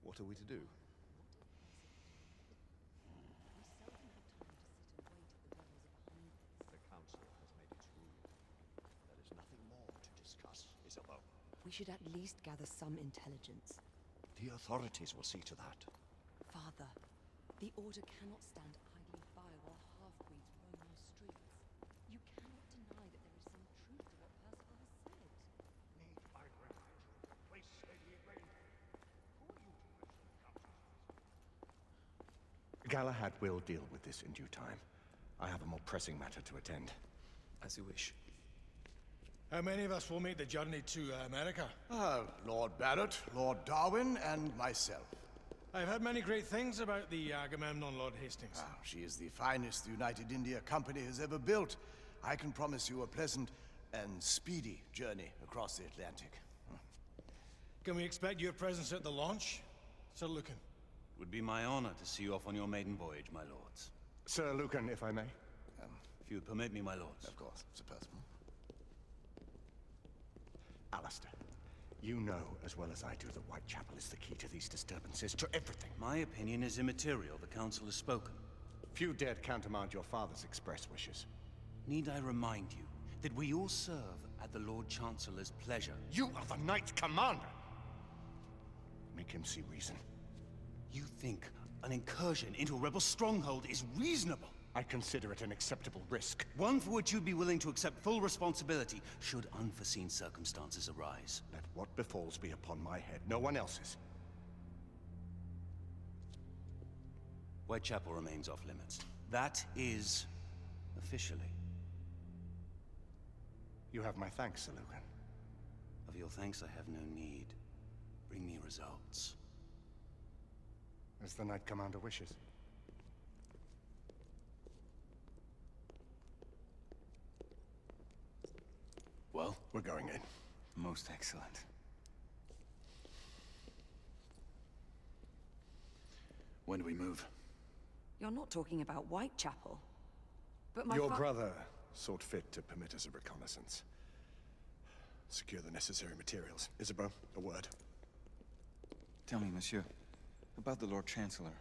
What are we to do? The Council has made its ruling. There is nothing more to discuss, Isabeau. We should at least gather some intelligence. The authorities will see to that. Father, the Order cannot stand idly by while half-breeds roam our streets. You cannot deny that there is some truth to what Percival has said. Need I remind you of the place Lady Igraine? Who are you to question the Council's? Galahad will deal with this in due time. I have a more pressing matter to attend. As you wish. How many of us will make the journey to America? Lord Barrett, Lord Darwin, and myself. I've heard many great things about the Agamemnon, Lord Hastings. She is the finest the United India Company has ever built. I can promise you a pleasant and speedy journey across the Atlantic. Can we expect your presence at the launch, Sir Lucan? Would be my honor to see you off on your maiden voyage, my lords. Sir Lucan, if I may. If you would permit me, my lords. Of course, Sir Percival. Alistair, you know as well as I do that Whitechapel is the key to these disturbances, to everything. My opinion is immaterial. The Council has spoken. Few dared countermand your father's express wishes. Need I remind you that we all serve at the Lord Chancellor's pleasure? You are the Knight Commander! Make him see reason. You think an incursion into a rebel stronghold is reasonable? I consider it an acceptable risk. One for which you'd be willing to accept full responsibility should unforeseen circumstances arise. Let what befalls be upon my head, no one else's. Whitechapel remains off limits. That is officially. You have my thanks, Sir Lucan. Of your thanks I have no need. Bring me results. As the Knight Commander wishes. Well? We're going in. Most excellent. When do we move? You're not talking about Whitechapel. But my Your brother sought fit to permit us a reconnaissance. Secure the necessary materials. Isabeau, a word. Tell me, monsieur, about the Lord Chancellor.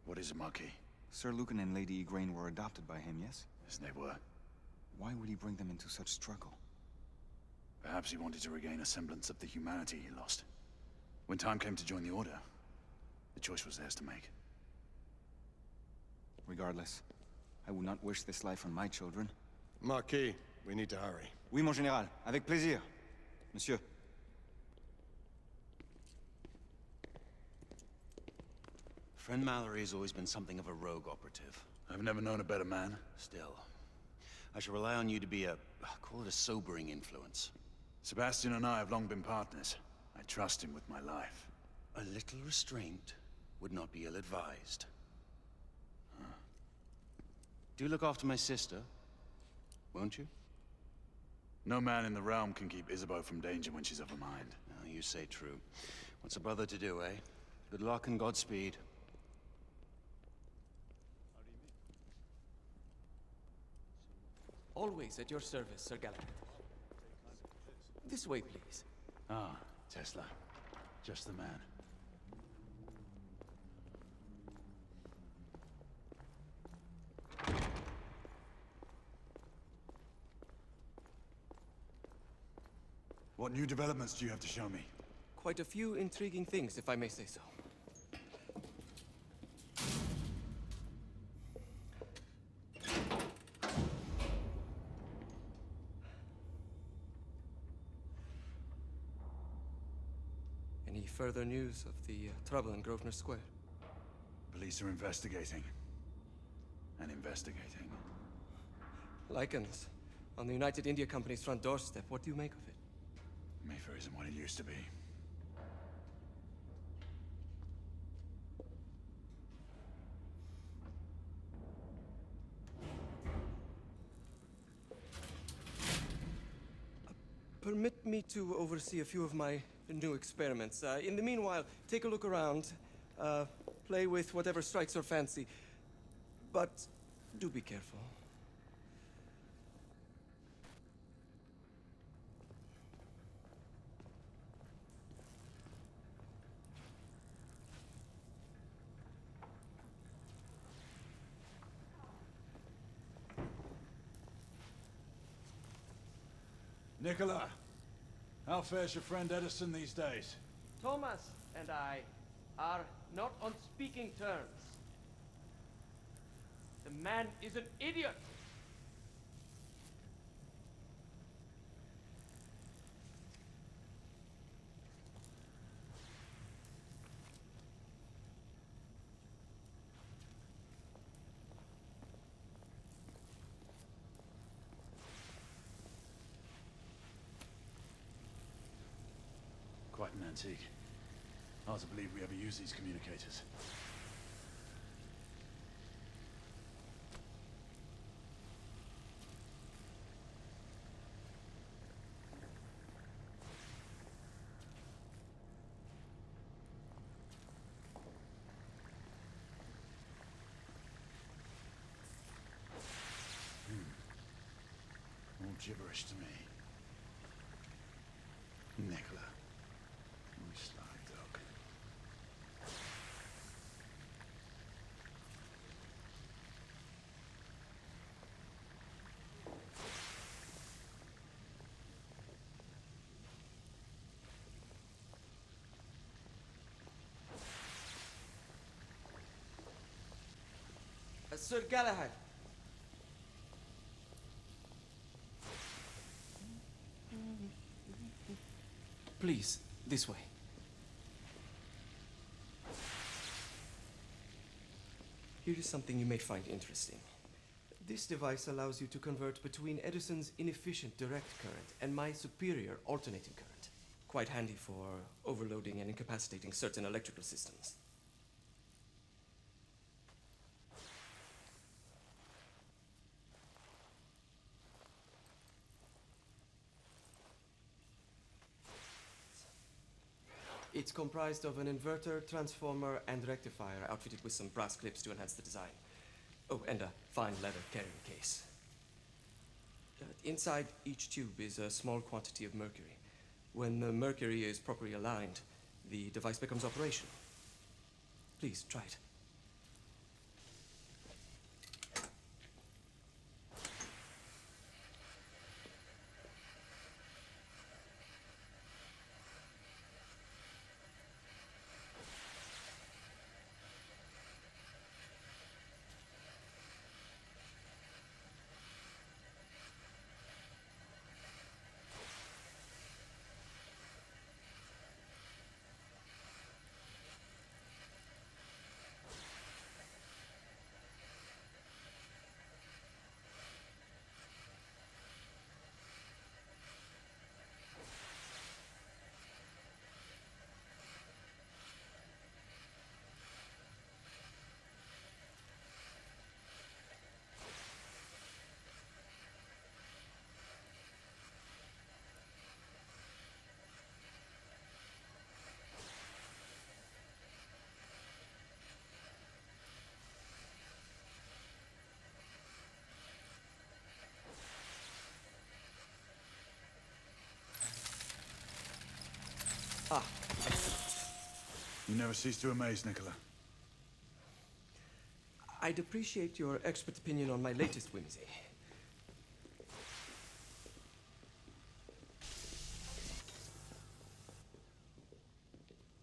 What is it, Marquis? Sir Lucan and Lady Igraine were adopted by him, yes? Yes, they were. Why would he bring them into such struggle? Perhaps he wanted to regain a semblance of the humanity he lost. When time came to join the Order, the choice was theirs to make. Regardless, I would not wish this life on my children. Marquis, we need to hurry. Oui, mon général. Avec plaisir. Monsieur. Friend Mallory has always been something of a rogue operative. I've never known a better man. Still, I shall rely on you to be call it a sobering influence. Sebastian and I have long been partners. I trust him with my life. A little restraint would not be ill-advised. Do look after my sister, won't you? No man in the realm can keep Isabeau from danger when she's of a mind. Oh, you say true. What's a brother to do, eh? Good luck and Godspeed. Always at your service, Sir Galahad. This way, please. Ah, Tesla. Just the man. What new developments do you have to show me? Quite a few intriguing things, if I may say so. Any further news of the trouble in Grosvenor Square? Police are investigating. And investigating. Lycans, on the United India Company's front doorstep. What do you make of it? Mayfair isn't what it used to be. Permit me to oversee a few of my new experiments. In the meanwhile, take a look around. Play with whatever strikes your fancy. But do be careful. Nicola, how fares your friend Edison these days? Thomas and I are not on speaking terms. The man is an idiot! Quite an antique. Hard to believe we ever use these communicators. All gibberish to me. Nicola. You sly dog. Sir Galahad. Please, this way. Here is something you may find interesting. This device allows you to convert between Edison's inefficient direct current and my superior alternating current. Quite handy for overloading and incapacitating certain electrical systems. It's comprised of an inverter, transformer, and rectifier outfitted with some brass clips to enhance the design. Oh, and a fine leather carrying case. Inside each tube is a small quantity of mercury. When the mercury is properly aligned, the device becomes operational. Please, try it. Ah, You never cease to amaze, Nicola. I'd appreciate your expert opinion on my latest whimsy.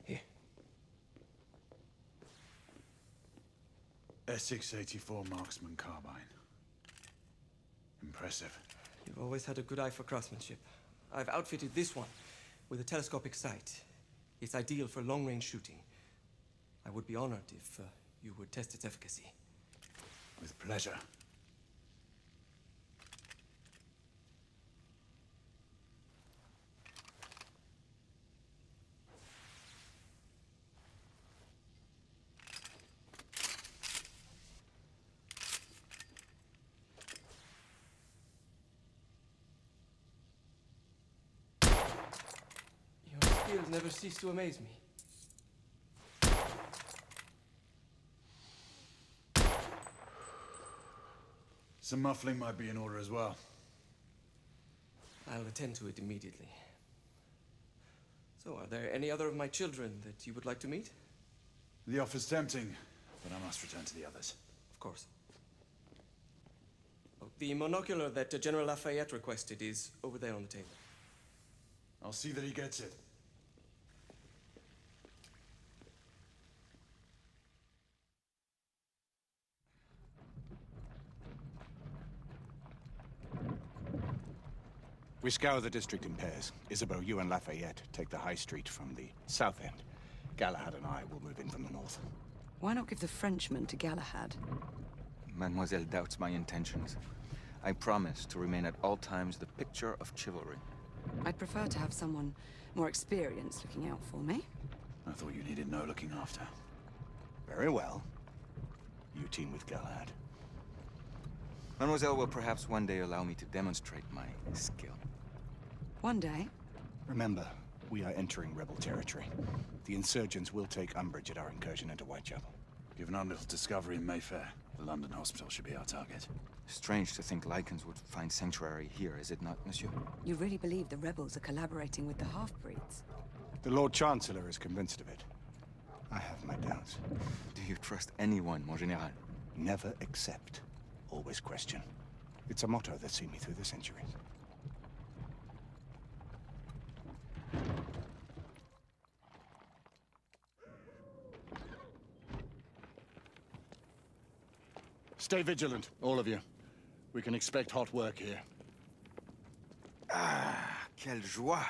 Here. Essex 84 Marksman Carbine. Impressive. You've always had a good eye for craftsmanship. I've outfitted this one with a telescopic sight. It's ideal for long-range shooting. I would be honored if you would test its efficacy. With pleasure. Your skills never cease to amaze me. Some muffling might be in order as well. I'll attend to it immediately. So, are there any other of my children that you would like to meet? The offer's tempting, but I must return to the others. Of course. Oh, the monocular that General Lafayette requested is over there on the table. I'll see that he gets it. We scour the district in pairs. Isabeau, you and Lafayette take the high street from the south end. Galahad and I will move in from the north. Why not give the Frenchman to Galahad? Mademoiselle doubts my intentions. I promise to remain at all times the picture of chivalry. I'd prefer to have someone more experienced looking out for me. I thought you needed no looking after. Very well. You team with Galahad. Mademoiselle will perhaps one day allow me to demonstrate my skill. One day. Remember, we are entering rebel territory. The insurgents will take umbrage at our incursion into Whitechapel. Given our little discovery in Mayfair, the London hospital should be our target. Strange to think Lycans would find sanctuary here, is it not, monsieur? You really believe the rebels are collaborating with the half-breeds? The Lord Chancellor is convinced of it. I have my doubts. Do you trust anyone, mon général? Never accept. Always question. It's a motto that's seen me through the centuries. Stay vigilant, all of you. We can expect hot work here. Ah, quelle joie!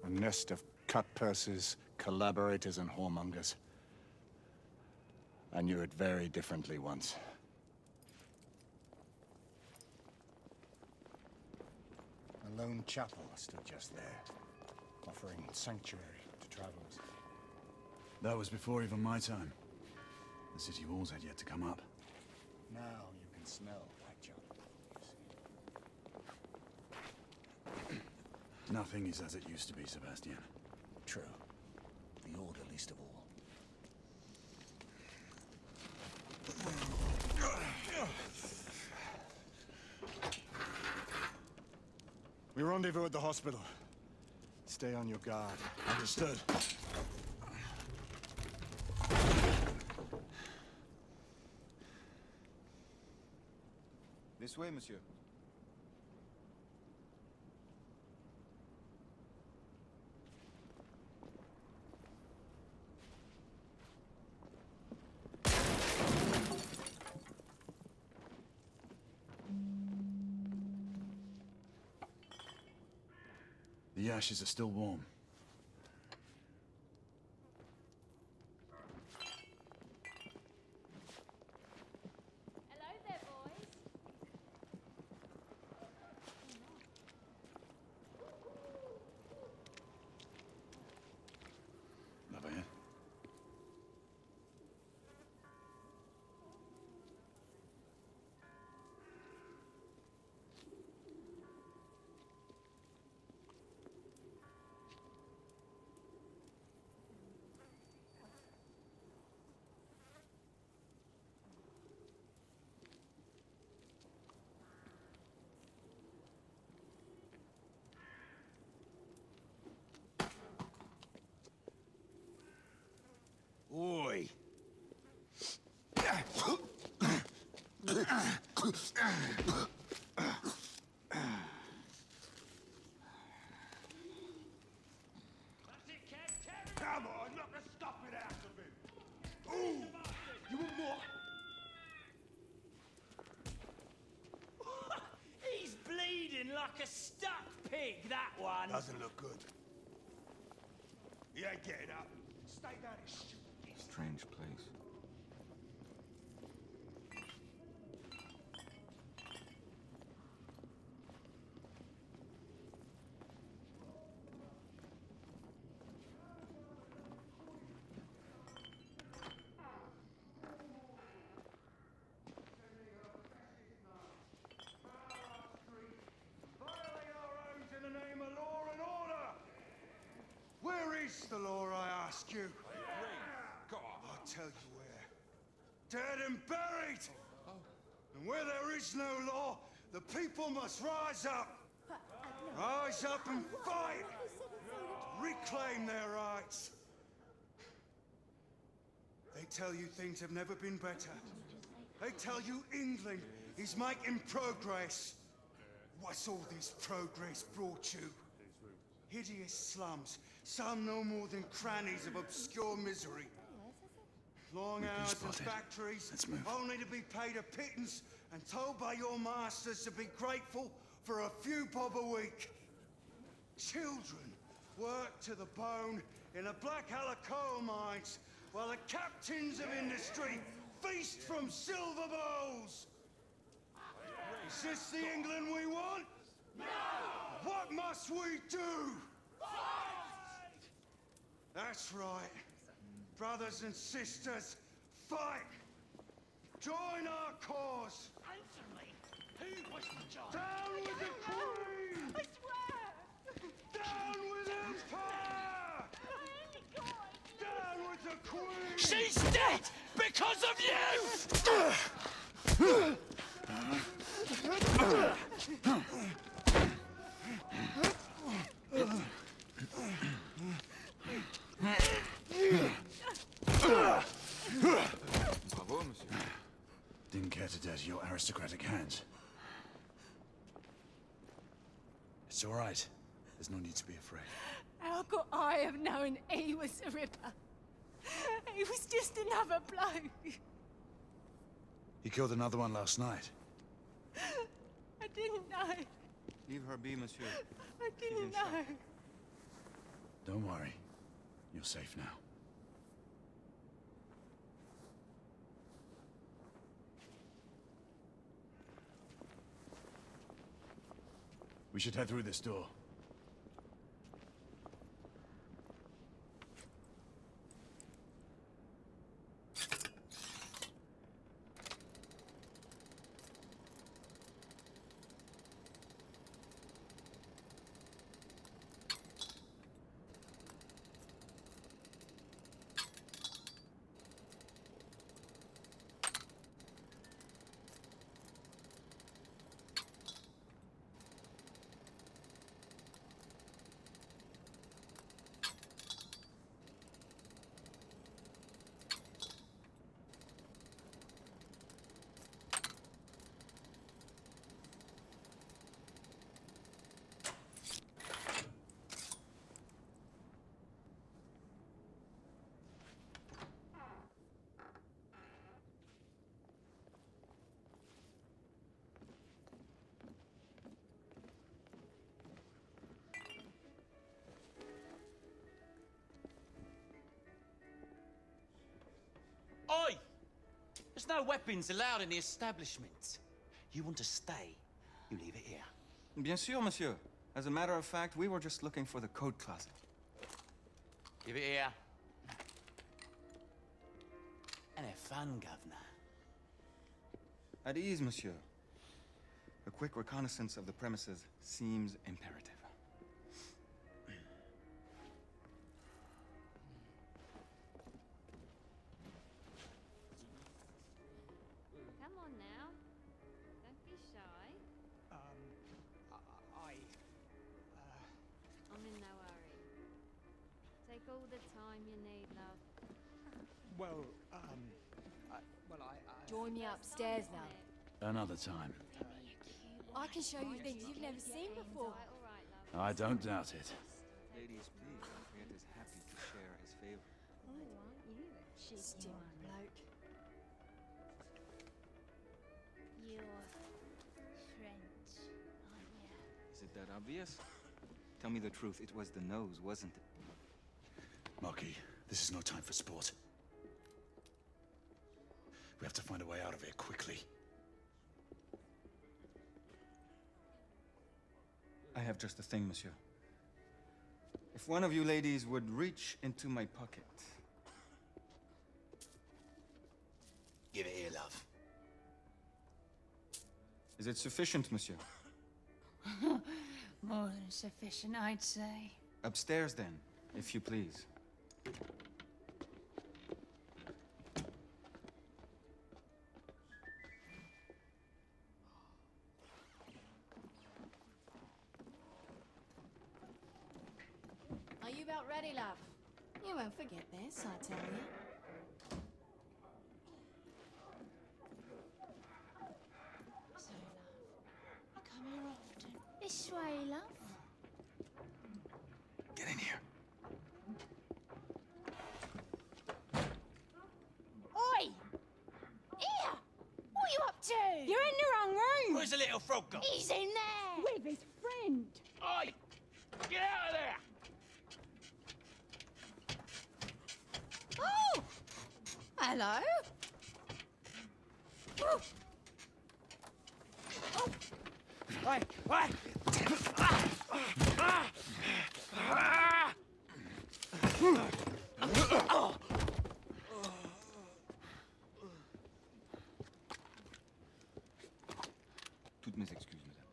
A nest of cut-purses, collaborators, and whoremongers. I knew it very differently once. A lone chapel stood just there, offering sanctuary to travelers. That was before even my time. The city walls had yet to come up. Now you can smell Whitechapel. Nothing is as it used to be, Sebastian. True. The Order least of all. We rendezvous at the hospital. Stay on your guard. Understood. This way, monsieur. The ashes are still warm. Hello there, boys. Lafayette. Oi! That's it, Kev! Come on, knock the stuffing out of him! Ooh! You want more? He's bleeding like a stuck pig, that one. Doesn't look good. He ain't getting up. Stay down and shoot. Strange place. Violate our oaths in the name of law and order! Where is the law, I ask you? I'll tell you where. Dead and buried! And where there is no law, the people must rise up! Rise up and fight! To reclaim their rights! They tell you things have never been better. They tell you England is making progress. What's all this progress brought you? Hideous slums, some no more than crannies of obscure misery. Long hours in spotted. factories, Let's move. only to be paid a pittance and told by your masters to be grateful for a few bob a week. Children work to the bone in the Black Halla coal mines, while the captains of industry feast from silver bowls. Is this the England we want? No! What must we do? Fight! That's right. Brothers and sisters, fight! Join our cause! Answer me! Who was the job? Down with the Queen! I swear! Down with Empire! Down with the Queen! She's dead because of you! Bravo, monsieur. Didn't care to dirty your aristocratic hands. It's all right. There's no need to be afraid. How could I have known he was the Ripper? He was just another bloke. He killed another one last night. I didn't know. Leave her be, monsieur. I didn't know. Don't worry. You're safe now. We should head through this door. Oi! There's no weapons allowed in the establishment. You want to stay, you leave it here. Bien sûr, monsieur. As a matter of fact, we were just looking for the coat closet. Give it here. And have fun, Governor. At ease, monsieur. A quick reconnaissance of the premises seems imperative. Come on now. Don't be shy. I'm in no hurry. Take all the time you need, love. Join me upstairs now. Another time. I can show you things you've never seen before. All right, love. I don't doubt it. Ladies, please, Lafayette is happy to share his favor. Oh, aren't you? Stupid bloke. You're French, aren't you? Is it that obvious? Tell me the truth, it was the nose, wasn't it? Marquis, this is no time for sport. We have to find a way out of here quickly. I have just the thing, monsieur. If one of you ladies would reach into my pocket. Give it here, love. Is it sufficient, monsieur? More than sufficient, I'd say. Upstairs, then, if you please. Are you about ready, love? You won't forget this, I tell you. So, love, you come here often. This way, love. Get in here. Oi! Here! What are you up to? You're in the wrong room. Where's the little frog gone? He's in there. With his friend. Oi! Get out of there! Oh! Hello? Oh. Oh. Oi! Oi! Toutes mes excuses, madame.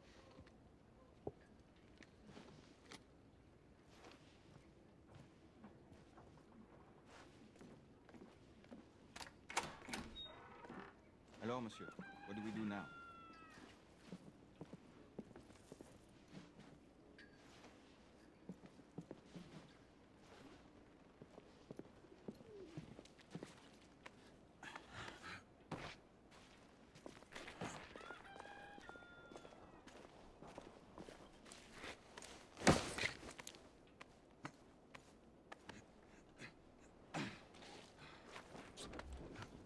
Alors, monsieur, what do we do now?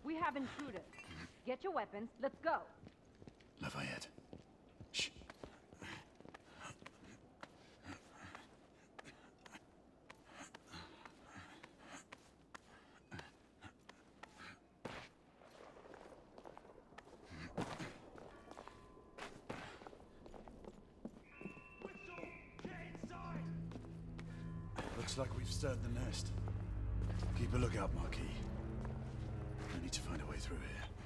We have intruders. Get your weapons. Let's go. Lafayette. Shh. Looks like we've stirred the nest. Keep a lookout, Marquis. I need to find a way through here.